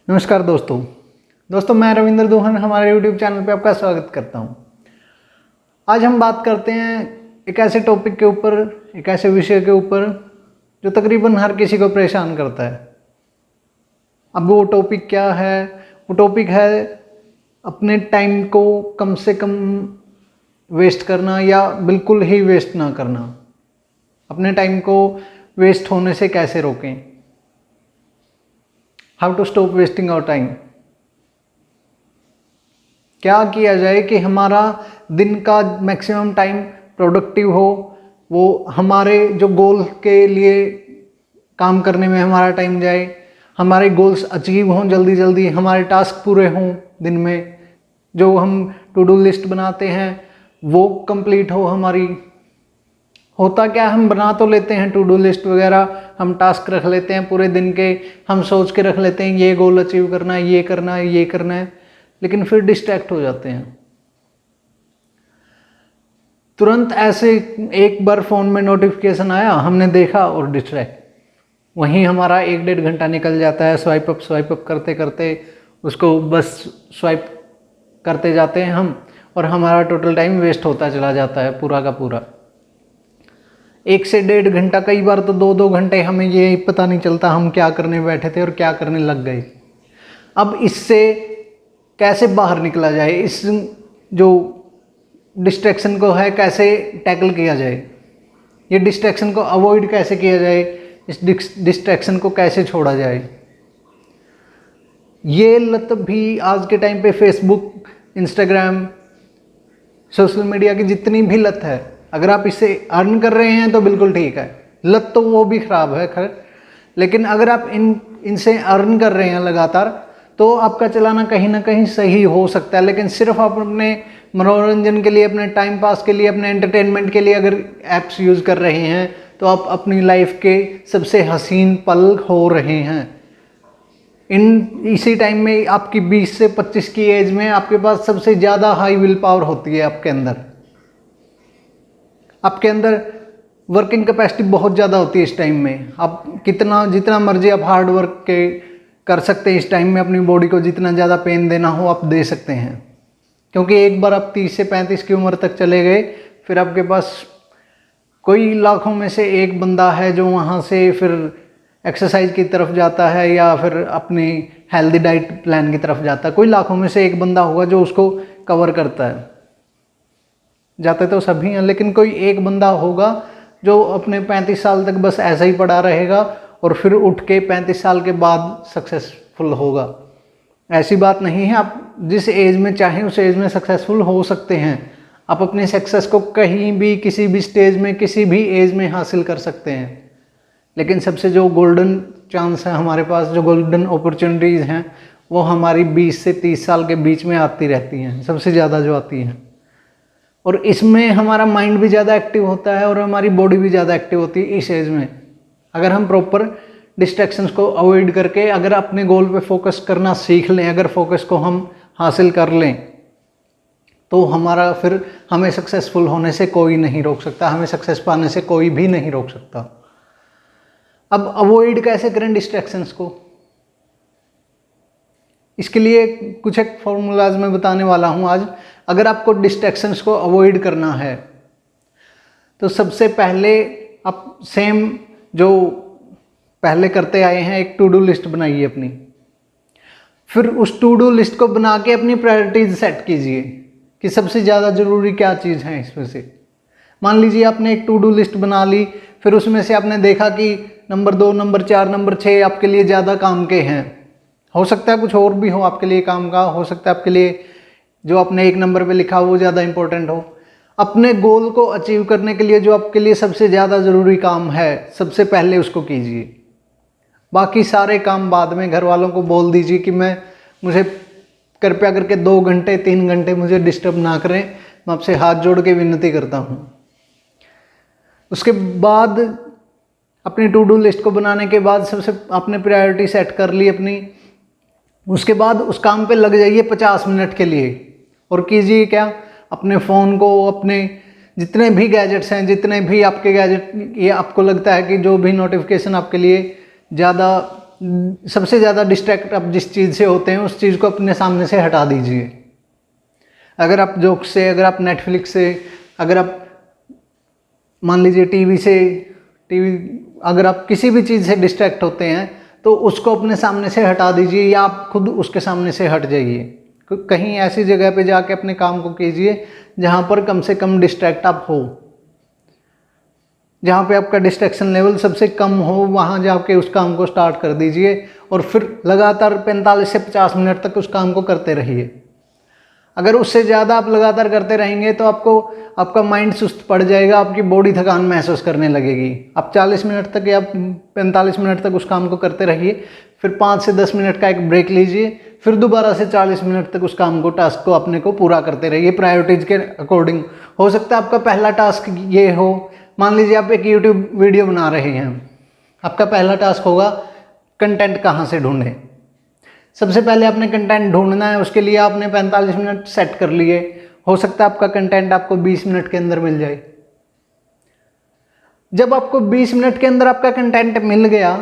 नमस्कार दोस्तों मैं रविंद्र दोहन हमारे यूट्यूब चैनल पे आपका स्वागत करता हूँ। आज हम बात करते हैं एक ऐसे टॉपिक के ऊपर, एक ऐसे विषय के ऊपर जो तकरीबन हर किसी को परेशान करता है। अब वो टॉपिक क्या है? वो टॉपिक है अपने टाइम को कम से कम वेस्ट करना या बिल्कुल ही वेस्ट ना करना। अपने टाइम को वेस्ट होने से कैसे रोकें? How to stop wasting our time. क्या किया जाए कि हमारा दिन का मैक्सिमम टाइम प्रोडक्टिव हो, वो हमारे जो गोल के लिए काम करने में हमारा टाइम जाए, हमारे गोल्स अचीव हों जल्दी जल्दी, हमारे टास्क पूरे हों दिन में, जो हम टू डू लिस्ट बनाते हैं वो कंप्लीट हो हमारी। होता क्या, हम बना तो लेते हैं टू डू लिस्ट वगैरह, हम टास्क रख लेते हैं पूरे दिन के, हम सोच के रख लेते हैं ये गोल अचीव करना है, ये करना है, ये करना है, लेकिन फिर डिस्ट्रैक्ट हो जाते हैं। तुरंत ऐसे एक बार फ़ोन में नोटिफिकेशन आया, हमने देखा और डिस्ट्रैक्ट, वहीं हमारा 1-1.5 घंटा निकल जाता है स्वाइप अप करते करते। उसको बस स्वाइप करते जाते हैं हम, और हमारा टोटल टाइम वेस्ट होता चला जाता है पूरा का पूरा। 1 से 1.5 घंटा, कई बार तो 2-2 घंटे हमें ये पता नहीं चलता हम क्या करने बैठे थे और क्या करने लग गए। अब इससे कैसे बाहर निकला जाए? इस जो डिस्ट्रैक्शन को है कैसे टैकल किया जाए? ये डिस्ट्रैक्शन को अवॉइड कैसे किया जाए? इस डिस्ट्रैक्शन को कैसे छोड़ा जाए? ये लत भी आज के टाइम पे फेसबुक, इंस्टाग्राम, सोशल मीडिया की जितनी भी लत है, अगर आप इससे अर्न कर रहे हैं तो बिल्कुल ठीक है, लत तो वो भी ख़राब है खैर, लेकिन अगर आप इनसे अर्न कर रहे हैं लगातार तो आपका चलाना कहीं ना कहीं सही हो सकता है। लेकिन सिर्फ आप अपने मनोरंजन के लिए, अपने टाइम पास के लिए, अपने एंटरटेनमेंट के लिए अगर ऐप्स यूज़ कर रहे हैं तो आप अपनी लाइफ के सबसे हसीन पल हो रहे हैं। इसी टाइम में आपकी 20 से 25 की एज में आपके पास सबसे ज़्यादा हाई विल पावर होती है आपके अंदर वर्किंग कैपेसिटी बहुत ज़्यादा होती है इस टाइम में। आप जितना मर्जी आप हार्ड वर्क कर सकते हैं इस टाइम में, अपनी बॉडी को जितना ज़्यादा पेन देना हो आप दे सकते हैं, क्योंकि एक बार आप 30 से 35 की उम्र तक चले गए, फिर आपके पास कोई लाखों में से एक बंदा है जो वहाँ से फिर एक्सरसाइज की तरफ जाता है या फिर अपनी हेल्दी डाइट प्लान की तरफ जाता है। कोई लाखों में से एक बंदा होगा जो उसको कवर करता है। जाते तो सभी हैं, लेकिन कोई एक बंदा होगा जो अपने 35 साल तक बस ऐसा ही पड़ा रहेगा और फिर उठ के 35 साल के बाद सक्सेसफुल होगा। ऐसी बात नहीं है, आप जिस एज में चाहें उस एज में सक्सेसफुल हो सकते हैं। आप अपनी सक्सेस को कहीं भी, किसी भी स्टेज में, किसी भी एज में हासिल कर सकते हैं। लेकिन सबसे जो गोल्डन चांस है हमारे पास, जो गोल्डन अपॉर्चुनिटीज़ हैं, वो हमारी 20 से 30 साल के बीच में आती रहती हैं, सबसे ज़्यादा जो आती हैं। और इसमें हमारा माइंड भी ज़्यादा एक्टिव होता है और हमारी बॉडी भी ज़्यादा एक्टिव होती है इस एज में। अगर हम प्रॉपर डिस्ट्रैक्शंस को अवॉइड करके अगर अपने गोल पे फोकस करना सीख लें, अगर फोकस को हम हासिल कर लें, तो हमें सक्सेसफुल होने से कोई नहीं रोक सकता, हमें सक्सेस पाने से कोई भी नहीं रोक सकता। अब अवॉइड कैसे करें डिस्ट्रैक्शंस को? इसके लिए कुछ एक फॉर्मूलाज मैं बताने वाला हूँ आज। अगर आपको डिस्ट्रैक्शंस को अवॉइड करना है तो सबसे पहले आप सेम जो पहले करते आए हैं, एक टू डू लिस्ट बनाइए अपनी। फिर उस टू डू लिस्ट को बना के अपनी प्रायोरिटीज सेट कीजिए कि सबसे ज़्यादा ज़रूरी क्या चीज़ है इसमें से। मान लीजिए आपने एक टू डू लिस्ट बना ली, फिर उसमें से आपने देखा कि नंबर 2, नंबर 4, नंबर 6 आपके लिए ज़्यादा काम के हैं। हो सकता है कुछ और भी हो आपके लिए काम का, हो सकता है आपके लिए जो आपने 1 नंबर पे लिखा वो ज़्यादा इंपॉर्टेंट हो। अपने गोल को अचीव करने के लिए जो आपके लिए सबसे ज़्यादा ज़रूरी काम है, सबसे पहले उसको कीजिए। बाकी सारे काम बाद में। घर वालों को बोल दीजिए कि मुझे कृपया करके 2 घंटे 3 घंटे मुझे डिस्टर्ब ना करें, मैं आपसे हाथ जोड़ के विनती करता हूँ। उसके बाद अपनी टू डू लिस्ट को बनाने के बाद सबसे आपने प्रायोरिटी सेट कर ली अपनी, उसके बाद उस काम पे लग जाइए 50 मिनट के लिए। और कीजिए क्या, अपने फ़ोन को, अपने जितने भी गैजेट्स हैं, जितने भी आपके गैजेट, ये आपको लगता है कि जो भी नोटिफिकेशन आपके लिए ज़्यादा सबसे ज़्यादा डिस्ट्रैक्ट आप जिस चीज़ से होते हैं उस चीज़ को अपने सामने से हटा दीजिए। अगर आप जोक से, अगर आप नेटफ्लिक्स से, अगर आप मान लीजिए टीवी, अगर आप किसी भी चीज़ से डिस्ट्रैक्ट होते हैं तो उसको अपने सामने से हटा दीजिए या आप खुद उसके सामने से हट जाइए। कहीं ऐसी जगह पे जाके अपने काम को कीजिए जहाँ पर कम से कम डिस्ट्रैक्ट आप हो, जहाँ पे आपका डिस्ट्रैक्शन लेवल सबसे कम हो, वहाँ जाके उस काम को स्टार्ट कर दीजिए और फिर लगातार 45 से 50 मिनट तक उस काम को करते रहिए। अगर उससे ज़्यादा आप लगातार करते रहेंगे तो आपका माइंड सुस्त पड़ जाएगा, आपकी बॉडी थकान महसूस करने लगेगी। आप 40 मिनट तक या 45 मिनट तक उस काम को करते रहिए, फिर 5 से 10 मिनट का एक ब्रेक लीजिए, फिर दोबारा से 40 मिनट तक उस काम को, टास्क को अपने को पूरा करते रहिए प्रायोरिटीज़ के अकॉर्डिंग। हो सकता है आपका पहला टास्क ये हो, मान लीजिए आप एक यूट्यूब वीडियो बना रहे हैं, आपका पहला टास्क होगा कंटेंट कहाँ से ढूंढें। सबसे पहले आपने कंटेंट ढूंढना है, उसके लिए आपने 45 मिनट सेट कर लिए। हो सकता है आपका कंटेंट आपको 20 मिनट के अंदर मिल जाए। जब आपको 20 मिनट के अंदर आपका कंटेंट मिल गया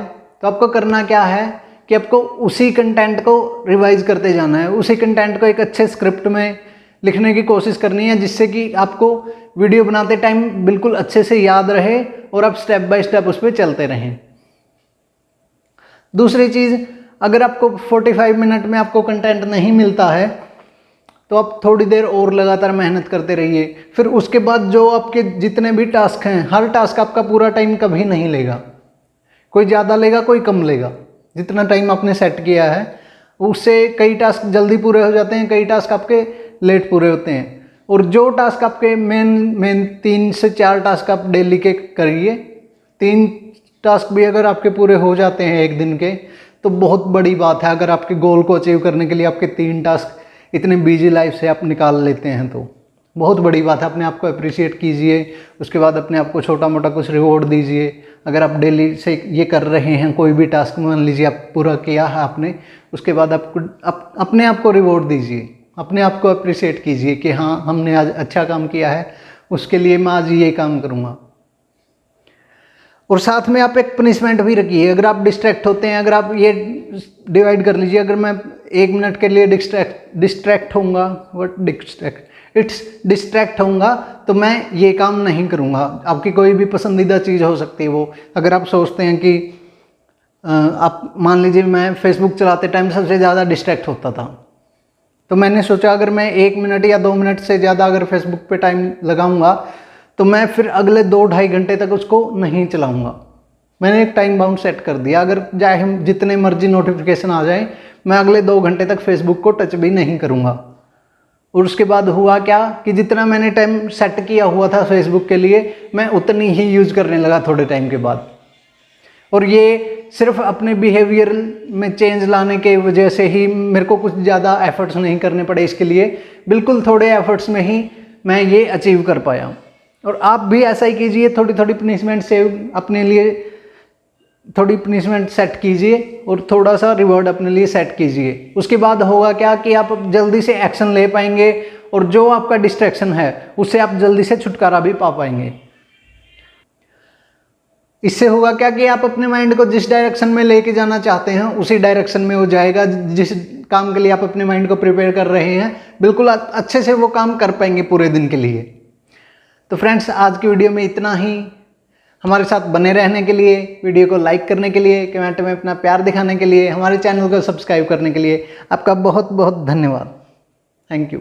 तो आपको करना क्या है कि आपको उसी कंटेंट को रिवाइज करते जाना है, उसी कंटेंट को एक अच्छे स्क्रिप्ट में लिखने की कोशिश करनी है, जिससे कि आपको वीडियो बनाते टाइम बिल्कुल अच्छे से याद रहे और आप स्टेप बाय स्टेप उस पर चलते रहें। दूसरी चीज़, अगर आपको 45 मिनट में आपको कंटेंट नहीं मिलता है तो आप थोड़ी देर और लगातार मेहनत करते रहिए। फिर उसके बाद जो आपके जितने भी टास्क हैं, हर टास्क आपका पूरा टाइम कभी नहीं लेगा, कोई ज़्यादा लेगा कोई कम लेगा। जितना टाइम आपने सेट किया है उससे कई टास्क जल्दी पूरे हो जाते हैं, कई टास्क आपके लेट पूरे होते हैं। और जो टास्क आपके मेन 3 से 4 टास्क आप डेली के करिए। 3 टास्क भी अगर आपके पूरे हो जाते हैं एक दिन के तो बहुत बड़ी बात है। अगर आपके गोल को अचीव करने के लिए आपके 3 टास्क इतने बिजी लाइफ से आप निकाल लेते हैं तो बहुत बड़ी बात है। अपने आप को अप्रिशिएट कीजिए, उसके बाद अपने आप को छोटा मोटा कुछ रिवॉर्ड दीजिए। अगर आप डेली से ये कर रहे हैं, कोई भी टास्क मान लीजिए आप पूरा किया है आपने, उसके बाद अपने आप को रिवॉर्ड दीजिए, अपने आप को अप्रिशिएट कीजिए कि हाँ हमने आज अच्छा काम किया है, उसके लिए मैं आज ये काम करूँगा। और साथ में आप एक पनिशमेंट भी रखिए। अगर आप डिस्ट्रैक्ट होते हैं, अगर आप ये डिवाइड कर लीजिए, अगर मैं 1 मिनट के लिए डिस्ट्रैक्ट होऊंगा, डिस्ट्रैक्ट होऊंगा तो मैं ये काम नहीं करूँगा। आपकी कोई भी पसंदीदा चीज़ हो सकती है वो। अगर आप सोचते हैं कि आप मान लीजिए मैं फेसबुक चलाते टाइम सबसे ज़्यादा डिस्ट्रैक्ट होता था, तो मैंने सोचा अगर मैं 1 मिनट या 2 मिनट से ज़्यादा अगर फेसबुक पे टाइम लगाऊंगा तो मैं फिर अगले 2-2.5 घंटे तक उसको नहीं चलाऊंगा। मैंने एक टाइम बाउंड सेट कर दिया, अगर चाहे हम जितने मर्जी नोटिफिकेशन आ जाए मैं अगले 2 घंटे तक फेसबुक को टच भी नहीं करूंगा। और उसके बाद हुआ क्या कि जितना मैंने टाइम सेट किया हुआ था फेसबुक के लिए मैं उतनी ही यूज़ करने लगा थोड़े टाइम के बाद। और ये सिर्फ अपने बिहेवियर में चेंज लाने के वजह से ही मेरे को कुछ ज़्यादा एफर्ट्स नहीं करने पड़े इसके लिए, बिल्कुल थोड़े एफर्ट्स में ही मैं ये अचीव कर पाया। और आप भी ऐसा ही कीजिए, थोड़ी थोड़ी पनिशमेंट से अपने लिए थोड़ी पनिशमेंट सेट कीजिए और थोड़ा सा रिवॉर्ड अपने लिए सेट कीजिए। उसके बाद होगा क्या कि आप जल्दी से एक्शन ले पाएंगे और जो आपका डिस्ट्रैक्शन है उससे आप जल्दी से छुटकारा भी पा पाएंगे। इससे होगा क्या कि आप अपने माइंड को जिस डायरेक्शन में लेके जाना चाहते हैं उसी डायरेक्शन में वो जाएगा। जिस काम के लिए आप अपने माइंड को प्रिपेयर कर रहे हैं बिल्कुल अच्छे से वो काम कर पाएंगे पूरे दिन के लिए। तो फ्रेंड्स, आज की वीडियो में इतना ही। हमारे साथ बने रहने के लिए, वीडियो को लाइक करने के लिए, कमेंट में अपना प्यार दिखाने के लिए, हमारे चैनल को सब्सक्राइब करने के लिए आपका बहुत बहुत धन्यवाद। Thank you.